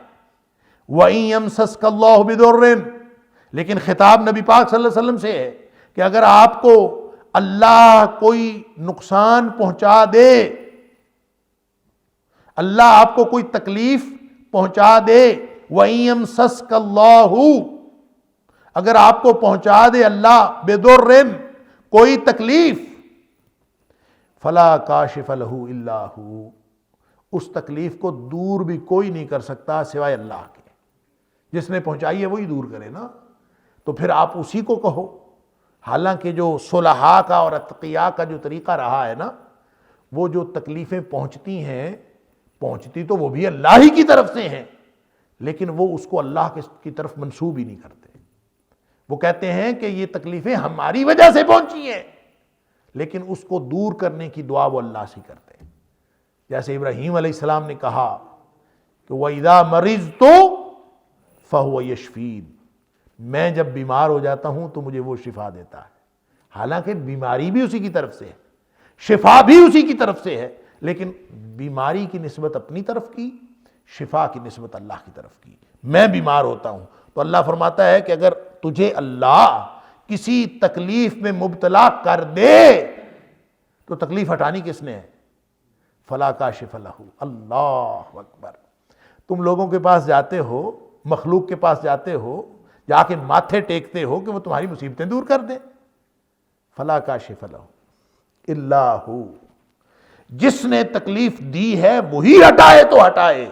وَإِن يَمْسَسْكَ اللَّهُ بِضُرٍّ، لیکن خطاب نبی پاک صلی اللہ علیہ وسلم سے ہے کہ اگر آپ کو اللہ کوئی نقصان پہنچا دے، اللہ آپ کو کوئی تکلیف پہنچا دے، وَإِن يَمْسَسْكَ اللَّهُ، اگر آپ کو پہنچا دے اللہ بِضُرٍّ، کوئی تکلیف، فَلَا كَاشِفَ لَهُ إِلَّا هُوَ، اس تکلیف کو دور بھی کوئی نہیں کر سکتا سوائے اللہ کے. جس نے پہنچائی ہے وہی دور کرے نا. تو پھر آپ اسی کو کہو. حالانکہ جو صلحاء کا اور اتقیاء کا جو طریقہ رہا ہے نا، وہ جو تکلیفیں پہنچتی ہیں، پہنچتی تو وہ بھی اللہ ہی کی طرف سے ہیں، لیکن وہ اس کو اللہ کی طرف منسوب ہی نہیں کرتے. وہ کہتے ہیں کہ یہ تکلیفیں ہماری وجہ سے پہنچی ہیں، لیکن اس کو دور کرنے کی دعا وہ اللہ سے کرتے ہیں. جیسے ابراہیم علیہ السلام نے کہا کہ وَإِذَا مَرِضْتُ فہو یشفین، میں جب بیمار ہو جاتا ہوں تو مجھے وہ شفا دیتا ہے۔ حالانکہ بیماری بھی اسی کی طرف سے ہے، شفا بھی اسی کی طرف سے ہے، لیکن بیماری کی نسبت اپنی طرف کی، شفا کی نسبت اللہ کی طرف کی۔ میں بیمار ہوتا ہوں تو اللہ فرماتا ہے کہ اگر تجھے اللہ کسی تکلیف میں مبتلا کر دے تو تکلیف ہٹانی کس نے ہے؟ فلا کاشف لہ، اللہ اکبر۔ تم لوگوں کے پاس جاتے ہو، مخلوق کے پاس جاتے ہو، جا کے ماتھے ٹیکتے ہو کہ وہ تمہاری مصیبتیں دور کر دیں، فلا کاشف لہ الا ہو، جس نے تکلیف دی ہے وہی ہٹائے تو ہٹائے۔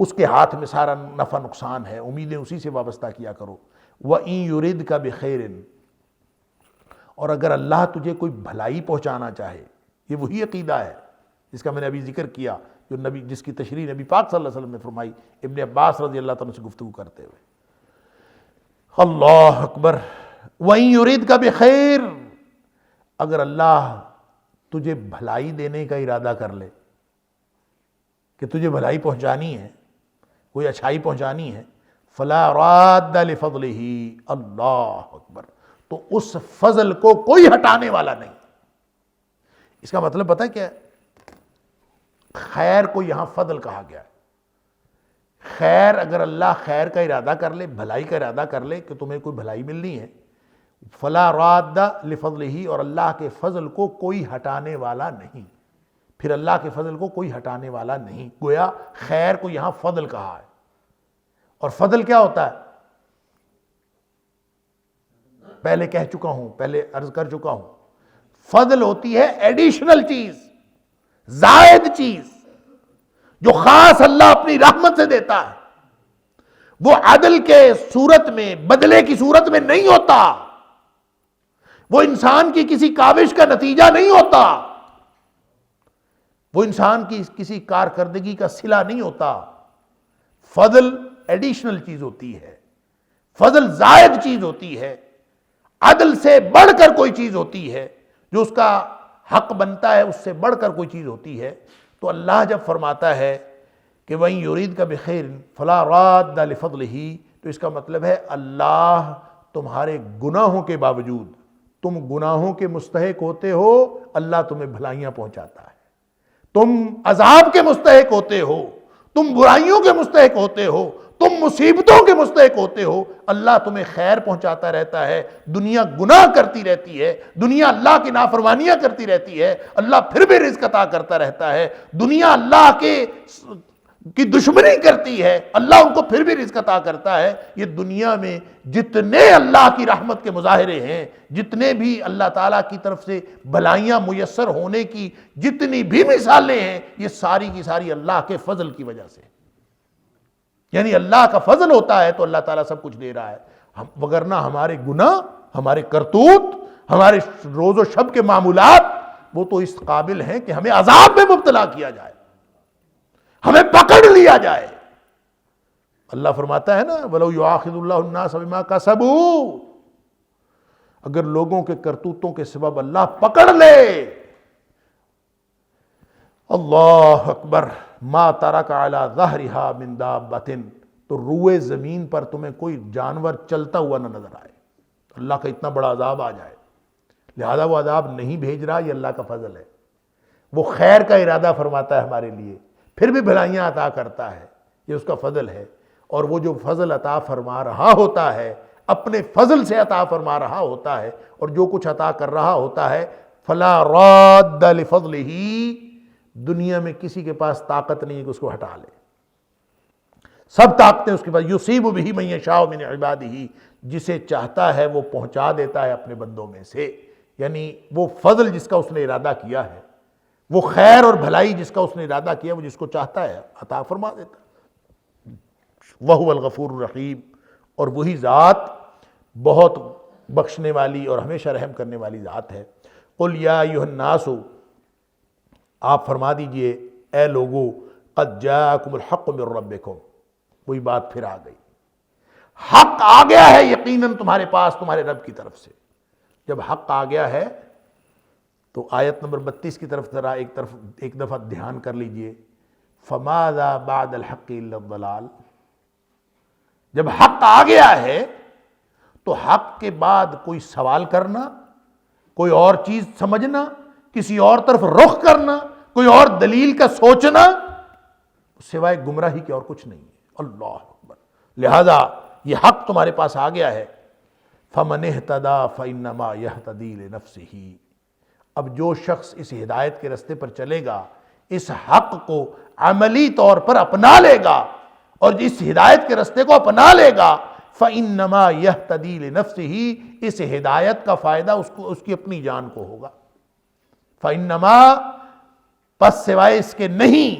اس کے ہاتھ میں سارا نفع نقصان ہے، امیدیں اسی سے وابستہ کیا کرو۔ وَإِن يُرِدْكَ بِخَيْرٍ، اور اگر اللہ تجھے کوئی بھلائی پہنچانا چاہے، یہ وہی عقیدہ ہے جس کا میں نے ابھی ذکر کیا، جو نبی، جس کی تشریح نبی پاک صلی اللہ علیہ وسلم نے فرمائی ابن عباس رضی اللہ تعالیٰ سے گفتگو کرتے ہوئے۔ اللہ اکبر۔ وَإِن يُرِدْكَ بِخَيْرٍ، اگر اللہ تجھے بھلائی دینے کا ارادہ کر لے کہ تجھے بھلائی پہنچانی ہے، کوئی اچھائی پہنچانی ہے، فلا راد لفضلہ، اللہ اکبر، تو اس فضل کو کوئی ہٹانے والا نہیں۔ اس کا مطلب پتہ کیا ہے؟ خیر کو یہاں فضل کہا گیا ہے۔ خیر، اگر اللہ خیر کا ارادہ کر لے، بھلائی کا ارادہ کر لے کہ تمہیں کوئی بھلائی ملنی ہے، فلا راد لفضلہ، اور اللہ کے فضل کو کوئی ہٹانے والا نہیں۔ پھر اللہ کے فضل کو کوئی ہٹانے والا نہیں، گویا خیر کو یہاں فضل کہا ہے۔ اور فضل کیا ہوتا ہے؟ پہلے کہہ چکا ہوں، پہلے عرض کر چکا ہوں، فضل ہوتی ہے ایڈیشنل چیز، زائد چیز، جو خاص اللہ اپنی رحمت سے دیتا ہے۔ وہ عدل کے صورت میں، بدلے کی صورت میں نہیں ہوتا، وہ انسان کی کسی کاوش کا نتیجہ نہیں ہوتا، وہ انسان کی کسی کارکردگی کا صلہ نہیں ہوتا۔ فضل ایڈیشنل چیز ہوتی ہے، فضل زائد چیز ہوتی ہے، عدل سے بڑھ کر کوئی چیز ہوتی ہے، جو اس کا حق بنتا ہے اس سے بڑھ کر کوئی چیز ہوتی ہے۔ تو اللہ جب فرماتا ہے کہ وَإِن يُرِدْكَ بِخَيْرٍ فَلَا رَادَّ لِفَضْلِهِ، تو اس کا مطلب ہے اللہ تمہارے گناہوں کے باوجود، تم گناہوں کے مستحق ہوتے ہو، اللہ تمہیں بھلائیاں پہنچاتا ہے۔ تم عذاب کے مستحق ہوتے ہو، تم برائیوں کے مستحق ہوتے ہو، تم مصیبتوں کے مستحق ہوتے ہو، اللہ تمہیں خیر پہنچاتا رہتا ہے۔ دنیا گناہ کرتی رہتی ہے، دنیا اللہ کی نافرمانیاں کرتی رہتی ہے، اللہ پھر بھی رزق عطا کرتا رہتا ہے۔ دنیا اللہ کی دشمنی کرتی ہے، اللہ ان کو پھر بھی رزق عطا کرتا ہے۔ یہ دنیا میں جتنے اللہ کی رحمت کے مظاہرے ہیں، جتنے بھی اللہ تعالیٰ کی طرف سے بھلائیاں میسر ہونے کی جتنی بھی مثالیں ہیں، یہ ساری کی ساری اللہ کے فضل کی وجہ سے۔ یعنی اللہ کا فضل ہوتا ہے تو اللہ تعالیٰ سب کچھ دے رہا ہے، وگرنہ ہمارے گناہ، ہمارے کرتوت، ہمارے روز و شب کے معمولات، وہ تو اس قابل ہیں کہ ہمیں عذاب میں مبتلا کیا جائے، ہمیں پکڑ لیا جائے۔ اللہ فرماتا ہے نا وَلَوْ يُؤَاخِذُ اللَّهُ النَّاسَ بِمَا كَسَبُوا، اگر لوگوں کے کرتوتوں کے سبب اللہ پکڑ لے، اللہ اکبر، ما ترک علی ظہرہا من دابۃ، تو روئے زمین پر تمہیں کوئی جانور چلتا ہوا نہ نظر آئے، اللہ کا اتنا بڑا عذاب آ جائے، لہذا وہ عذاب نہیں بھیج رہا، یہ اللہ کا فضل ہے۔ وہ خیر کا ارادہ فرماتا ہے ہمارے لیے، پھر بھی بھلائیاں عطا کرتا ہے، یہ اس کا فضل ہے۔ اور وہ جو فضل عطا فرما رہا ہوتا ہے، اپنے فضل سے عطا فرما رہا ہوتا ہے، اور جو کچھ عطا کر رہا ہوتا ہے، فلا راد لفضلہ، دنیا میں کسی کے پاس طاقت نہیں ہے کہ اس کو ہٹا لے، سب طاقتیں اس کے پاس۔ یصیب بہ من یشاء من عبادہ، جسے چاہتا ہے وہ پہنچا دیتا ہے اپنے بندوں میں سے۔ یعنی وہ فضل جس کا اس نے ارادہ کیا ہے، وہ خیر اور بھلائی جس کا اس نے ارادہ کیا، وہ جس کو چاہتا ہے عطا فرما دیتا ہے۔ وَهُوَ الْغَفُورُ الرَّحِيمُ، اور وہی ذات بہت بخشنے والی اور ہمیشہ رحم کرنے والی ذات ہے۔ قُلْ يَا أَيُّهَا النَّاسُ، آپ فرما دیجئے اے لوگو، قَدْ جَاءَكُمُ الْحَقُّ مِنْ رَبِّكُمْ، وہی بات پھر آ گئی، حق آ گیا ہے یقیناً تمہارے پاس تمہارے رب کی طرف سے۔ جب حق آ گیا ہے تو آیت نمبر 32 کی طرف ذرا ایک دفعہ دھیان کر لیجئے، فَمَاذَا بَعْدَ الْحَقِّ إِلَّا الضَّلَالُ۔ جب حق آ گیا ہے تو حق کے بعد کوئی سوال کرنا، کوئی اور چیز سمجھنا، کسی اور طرف رخ کرنا، کوئی اور دلیل کا سوچنا، سوائے گمراہی کے اور کچھ نہیں ہے۔ اللہ اکبر۔ لہذا یہ حق تمہارے پاس آ گیا ہے، فَمَنِ اهْتَدَىٰ فَإِنَّمَا يَهْتَدِي لِنَفْسِهِ۔ اب جو شخص اس ہدایت کے رستے پر چلے گا، اس حق کو عملی طور پر اپنا لے گا اور اس ہدایت کے رستے کو اپنا لے گا، فَإِنَّمَا يَهْتَدِي لِنَفْسِهِ، اس ہدایت کا فائدہ اس کی اپنی جان کو ہوگا۔ فَإِنَّمَا، پس سوائے اس کے نہیں،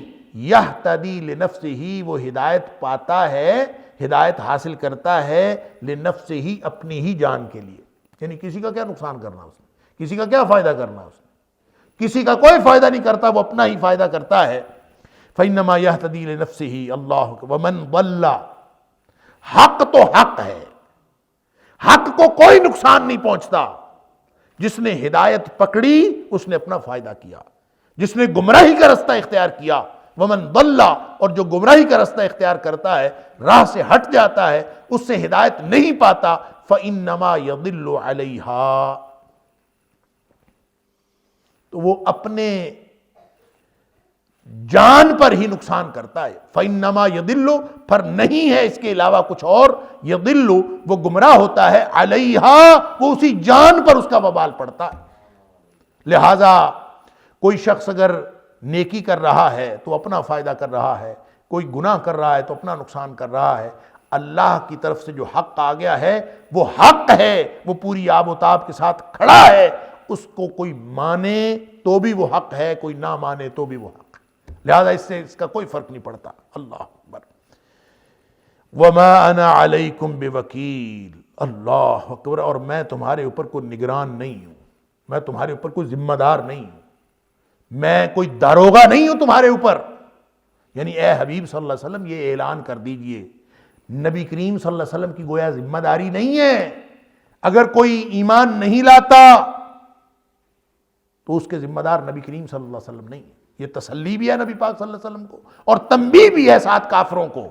يَهْتَدِي لِنَفْسِهِ، وہ ہدایت پاتا ہے، ہدایت حاصل کرتا ہے، لِنَفْسِهِ، اپنی ہی جان کے لیے۔ یعنی کسی کا کیا نقصان کرنا اس نے، کسی کا کیا فائدہ کرنا اس نے، کسی کا کوئی فائدہ نہیں کرتا، وہ اپنا ہی فائدہ کرتا ہے۔ فَإِنَّمَا يَهْتَدِي لِنَفْسِهِ، اللہ وَمَنْ ضَلَّ، حق تو حق ہے، حق کو کوئی نقصان نہیں پہنچتا۔ جس نے ہدایت پکڑی اس نے اپنا فائدہ کیا، جس نے گمراہی کا رستہ اختیار کیا، ومن ضل، اور جو گمراہی کا رستہ اختیار کرتا ہے، راہ سے ہٹ جاتا ہے، اس سے ہدایت نہیں پاتا، فَإِنَّمَا يَضِلُّ عَلَيْهَا، تو وہ اپنے جان پر ہی نقصان کرتا ہے۔ فَإِنَّمَا يَضِلُّ، پر نہیں ہے اس کے علاوہ کچھ اور، يَضِلُّ، وہ گمراہ ہوتا ہے، عَلَيْهَا، وہ اسی جان پر اس کا وبال پڑتا ہے۔ لہٰذا کوئی شخص اگر نیکی کر رہا ہے تو اپنا فائدہ کر رہا ہے، کوئی گناہ کر رہا ہے تو اپنا نقصان کر رہا ہے۔ اللہ کی طرف سے جو حق آ گیا ہے وہ حق ہے، وہ پوری آب و تاب کے ساتھ کھڑا ہے، اس کو کوئی مانے تو بھی وہ حق ہے، کوئی نہ مانے تو بھی وہ حق ہے۔ لہذا اس سے اس کا کوئی فرق نہیں پڑتا۔ اللہ اکبر۔ وَمَا أَنَا عَلَيْكُمْ بِوَكِيلٍ، اللہ اکبر، اور میں تمہارے اوپر کوئی نگران نہیں ہوں، میں تمہارے اوپر کوئی ذمہ دار نہیں ہوں، میں کوئی داروغہ نہیں ہوں تمہارے اوپر۔ یعنی اے حبیب صلی اللہ علیہ وسلم یہ اعلان کر دیجئے، نبی کریم صلی اللہ علیہ وسلم کی گویا ذمہ داری نہیں ہے، اگر کوئی ایمان نہیں لاتا تو اس کے ذمہ دار نبی کریم صلی اللہ علیہ وسلم نہیں ہے۔ یہ تسلی بھی ہے نبی پاک صلی اللہ علیہ وسلم کو، اور تنبیہ بھی ہے ساتھ کافروں کو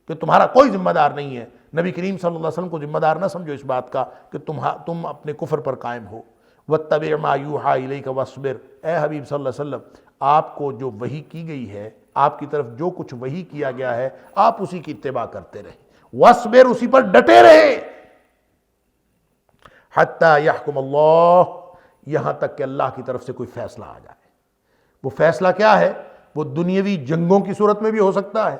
کہ تمہارا کوئی ذمہ دار نہیں ہے۔ نبی کریم صلی اللہ علیہ وسلم کو ذمہ دار نہ سمجھو اس بات کا کہ تم اپنے کفر پر قائم ہو۔ وَاتَّبِعْ مَا يُوحَىٰ إِلَيْكَ وَاصْبِرْ، اے حبیب صلی اللہ علیہ وسلم آپ کو جو وحی کی گئی ہے، آپ کی طرف جو کچھ وحی کیا گیا ہے، آپ اسی کی اتباع کرتے رہیں، وَاصْبِرْ، اسی پر ڈٹے رہیں، حَتَّى يَحْكُمَ اللَّهُ، یہاں تک کہ اللہ کی طرف سے کوئی فیصلہ آ جائے۔ وہ فیصلہ کیا ہے؟ وہ دنیاوی جنگوں کی صورت میں بھی ہو سکتا ہے،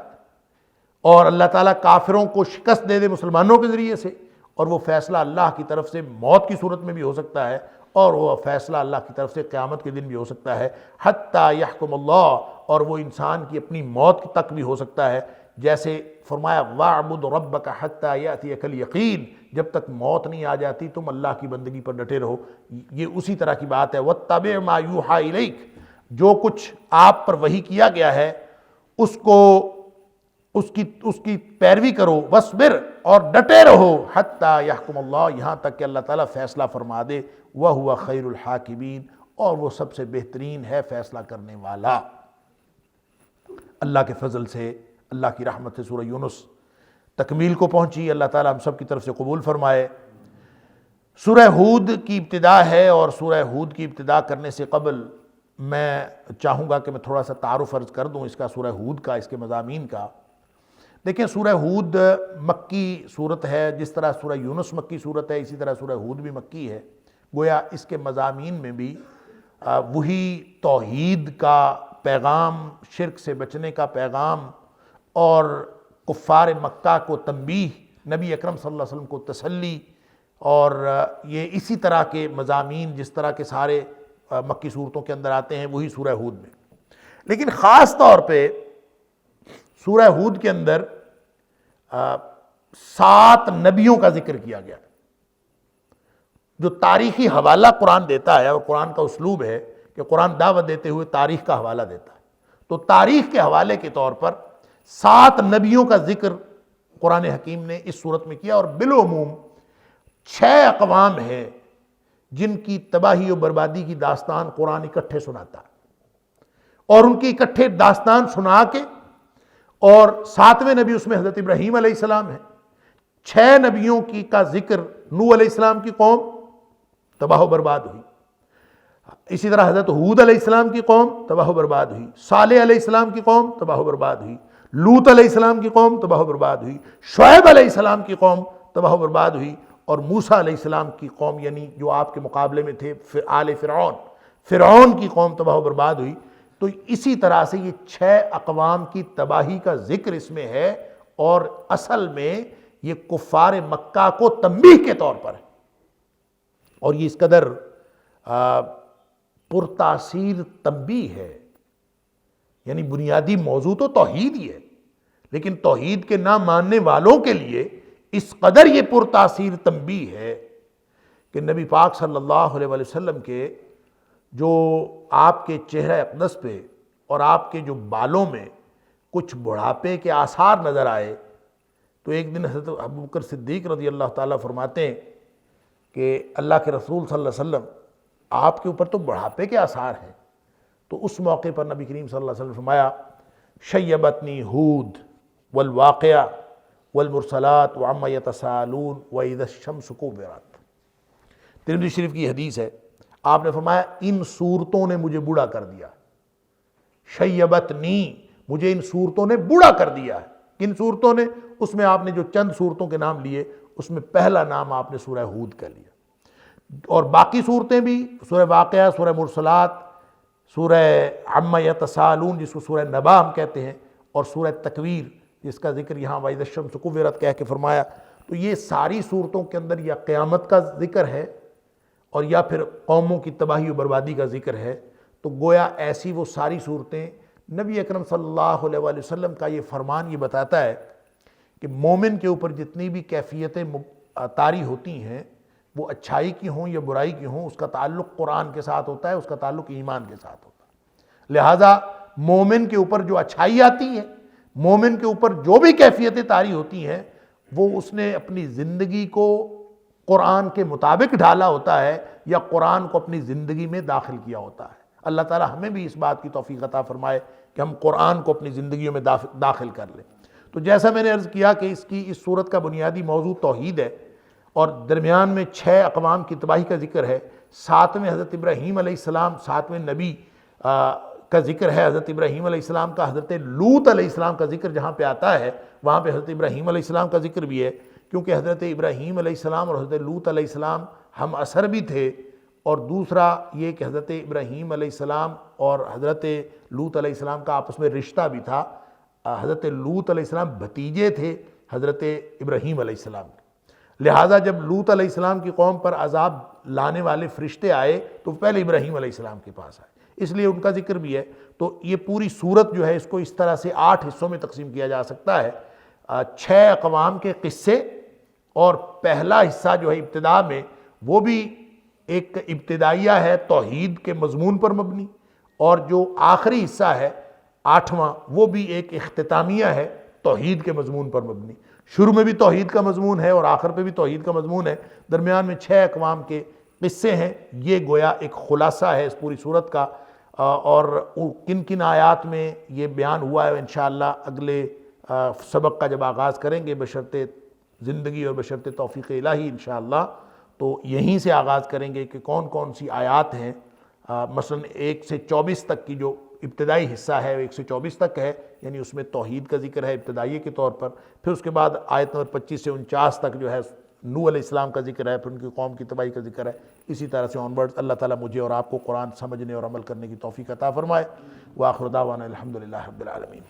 اور اللہ تعالیٰ کافروں کو شکست دے دے مسلمانوں کے ذریعے سے، اور وہ فیصلہ اللہ کی طرف سے موت کی صورت میں بھی ہو سکتا ہے، اور وہ فیصلہ اللہ کی طرف سے قیامت کے دن بھی ہو سکتا ہے۔ حتیٰ یحکم اللہ، اور وہ انسان کی اپنی موت تک بھی ہو سکتا ہے، جیسے فرمایا وَاعْبُدْ رَبَّكَ حَتَّى يَأْتِيَكَ الْيَقِينُ، جب تک موت نہیں آ جاتی تم اللہ کی بندگی پر ڈٹے رہو۔ یہ اسی طرح کی بات ہے، وَاتَّبِعْ مَا يُوحَىٰ إِلَيْكَ، جو کچھ آپ پر وحی کیا گیا ہے اس کی پیروی کرو، وَاصْبِرْ، اور ڈٹے رہو، حتیٰ یحکم اللہ، یہاں تک کہ اللہ تعالیٰ فیصلہ فرما دے، وَهُوَ خَيْرُ الْحَاكِمِينَ، اور وہ سب سے بہترین ہے فیصلہ کرنے والا۔ اللہ کے فضل سے، اللہ کی رحمت سے سورہ یونس تکمیل کو پہنچی۔ اللہ تعالیٰ ہم سب کی طرف سے قبول فرمائے۔ سورہ ہود کی ابتدا ہے، اور سورہ ہود کی ابتدا کرنے سے قبل میں چاہوں گا کہ میں تھوڑا سا تعارف عرض کر دوں اس کا، سورہ ہود کا، اس کے مضامین کا۔ دیکھیں سورہ ہود مکی صورت ہے، جس طرح سورہ یونس مکی صورت ہے، اسی طرح سورہ ہود بھی مکی ہے۔ گویا اس کے مضامین میں بھی وہی توحید کا پیغام، شرک سے بچنے کا پیغام، اور کفار مکہ کو تنبیہ، نبی اکرم صلی اللہ علیہ وسلم کو تسلی، اور یہ اسی طرح کے مضامین جس طرح کے سارے مکی صورتوں کے اندر آتے ہیں وہی سورہ ہود میں، لیکن خاص طور پہ سورہ ہود کے اندر 7 نبیوں کا ذکر کیا گیا۔ جو تاریخی حوالہ قرآن دیتا ہے، اور قرآن کا اسلوب ہے کہ قرآن دعوت دیتے ہوئے تاریخ کا حوالہ دیتا ہے، تو تاریخ کے حوالے کے طور پر 7 نبیوں کا ذکر قرآن حکیم نے اس صورت میں کیا، اور بالعموم 6 اقوام ہیں جن کی تباہی و بربادی کی داستان قرآن اکٹھے سناتا ہے، اور ان کی اکٹھے داستان سنا کے، اور 7ویں نبی اس میں حضرت ابراہیم علیہ السلام ہے۔ 6 نبیوں کا ذکر، نوح علیہ السلام کی قوم تباہ و برباد ہوئی، اسی طرح حضرت ہود علیہ السلام کی قوم تباہ و برباد ہوئی، صالح علیہ السلام کی قوم تباہ و برباد ہوئی، لوط علیہ السلام کی قوم تباہ و برباد ہوئی، شعیب علیہ السلام کی قوم تباہ و برباد ہوئی، اور موسیٰ علیہ السلام کی قوم یعنی جو آپ کے مقابلے میں تھے آل فرعون کی قوم تباہ و برباد ہوئی۔ تو اسی طرح سے یہ 6 اقوام کی تباہی کا ذکر اس میں ہے، اور اصل میں یہ کفار مکہ کو تنبیہ کے طور پر ہے، اور یہ اس قدر پرتاثیر تنبیہ ہے، یعنی بنیادی موضوع تو توحید ہی ہے، لیکن توحید کے نہ ماننے والوں کے لیے اس قدر یہ پرتاثیر تنبیہ ہے کہ نبی پاک صلی اللہ علیہ وسلم کے جو آپ کے چہرہ اقدس پہ اور آپ کے جو بالوں میں کچھ بڑھاپے کے آثار نظر آئے، تو ایک دن حضرت ابوبکر صدیق رضی اللہ تعالیٰ فرماتے ہیں کہ اللہ کے رسول صلی اللہ علیہ وسلم آپ کے اوپر تو بڑھاپے کے آثار ہیں، تو اس موقع پر نبی کریم صلی اللہ علیہ وسلم فرمایا شیبتنی ہود والواقعہ والمرسلات وعما یتساءلون واذا الشمس کورت۔ ترمذی شریف کی حدیث ہے، آپ نے فرمایا ان صورتوں نے مجھے بوڑھا کر دیا، شیبتنی، مجھے ان صورتوں نے بوڑھا کر دیا ہے۔ کن صورتوں نے؟ اس میں آپ نے جو چند صورتوں کے نام لیے اس میں پہلا نام آپ نے سورہ ہود کا لیا، اور باقی صورتیں بھی سورہ واقعہ، سورہ مرسلات، سورہ عما یتساءلون جس کو سورہ نبا ہم کہتے ہیں، اور سورہ تکویر جس کا ذکر یہاں وَإِذَا الشَّمْسُ كُوِّرَتْ کہہ کے فرمایا۔ تو یہ ساری صورتوں کے اندر یا قیامت کا ذکر ہے اور یا پھر قوموں کی تباہی و بربادی کا ذکر ہے، تو گویا ایسی وہ ساری صورتیں نبی اکرم صلی اللہ علیہ وآلہ وسلم کا یہ فرمان یہ بتاتا ہے کہ مومن کے اوپر جتنی بھی کیفیتیں طاری ہوتی ہیں وہ اچھائی کی ہوں یا برائی کی ہوں، اس کا تعلق قرآن کے ساتھ ہوتا ہے، اس کا تعلق ایمان کے ساتھ ہوتا ہے۔ لہٰذا مومن کے اوپر جو اچھائی آتی ہے، مومن کے اوپر جو بھی کیفیتیں طاری ہوتی ہیں، وہ اس نے اپنی زندگی کو قرآن کے مطابق ڈھالا ہوتا ہے یا قرآن کو اپنی زندگی میں داخل کیا ہوتا ہے۔ اللہ تعالی ہمیں بھی اس بات کی توفیق عطا فرمائے کہ ہم قرآن کو اپنی زندگیوں میں داخل کر لیں۔ تو جیسا میں نے عرض کیا کہ اس صورت کا بنیادی موضوع توحید ہے، اور درمیان میں 6 اقوام کی تباہی کا ذکر ہے۔ 7ویں حضرت ابراہیم علیہ السلام، 7ویں نبی کا ذکر ہے حضرت ابراہیم علیہ السلام کا۔ حضرت لوط علیہ السلام کا ذکر جہاں پہ آتا ہے وہاں پہ حضرت ابراہیم علیہ السلام کا ذکر بھی ہے، کیونکہ حضرت ابراہیم علیہ السلام اور حضرت لوط علیہ السلام ہم عصر بھی تھے، اور دوسرا یہ کہ حضرت ابراہیم علیہ السلام اور حضرت لوط علیہ السلام کا آپس میں رشتہ بھی تھا۔ حضرت لوط علیہ السلام بھتیجے تھے حضرت ابراہیم علیہ السلام کے، لہٰذا جب لوط علیہ السلام کی قوم پر عذاب لانے والے فرشتے آئے تو پہلے ابراہیم علیہ السلام کے پاس آئے، اس لیے ان کا ذکر بھی ہے۔ تو یہ پوری صورت جو ہے اس کو اس طرح سے 8 حصوں میں تقسیم کیا جا سکتا ہے، 6 اقوام کے قصے، اور پہلا حصہ جو ہے ابتدا میں وہ بھی ایک ابتدائیہ ہے توحید کے مضمون پر مبنی، اور جو آخری حصہ ہے 8واں وہ بھی ایک اختتامیہ ہے توحید کے مضمون پر مبنی۔ شروع میں بھی توحید کا مضمون ہے اور آخر پہ بھی توحید کا مضمون ہے، درمیان میں 6 اقوام کے قصے ہیں۔ یہ گویا ایک خلاصہ ہے اس پوری صورت کا، اور کن کن آیات میں یہ بیان ہوا ہے انشاءاللہ اگلے سبق کا جب آغاز کریں گے بشرط زندگی اور بشرط توفیق الہی انشاءاللہ، تو یہیں سے آغاز کریں گے کہ کون کون سی آیات ہیں۔ مثلا 1 سے 24 تک کی جو ابتدائی حصہ ہے 1 سے 24 تک ہے، یعنی اس میں توحید کا ذکر ہے ابتدائی کے طور پر، پھر اس کے بعد آیت نمبر 25 سے 49 تک جو ہے نوح علیہ السلام کا ذکر ہے، پھر ان کی قوم کی تباہی کا ذکر ہے، اسی طرح سے آنورڈ۔ اللہ تعالیٰ مجھے اور آپ کو قرآن سمجھنے اور عمل کرنے کی توفیق عطا فرمائے۔ وآخر دعوانا الحمدللہ رب العالمین۔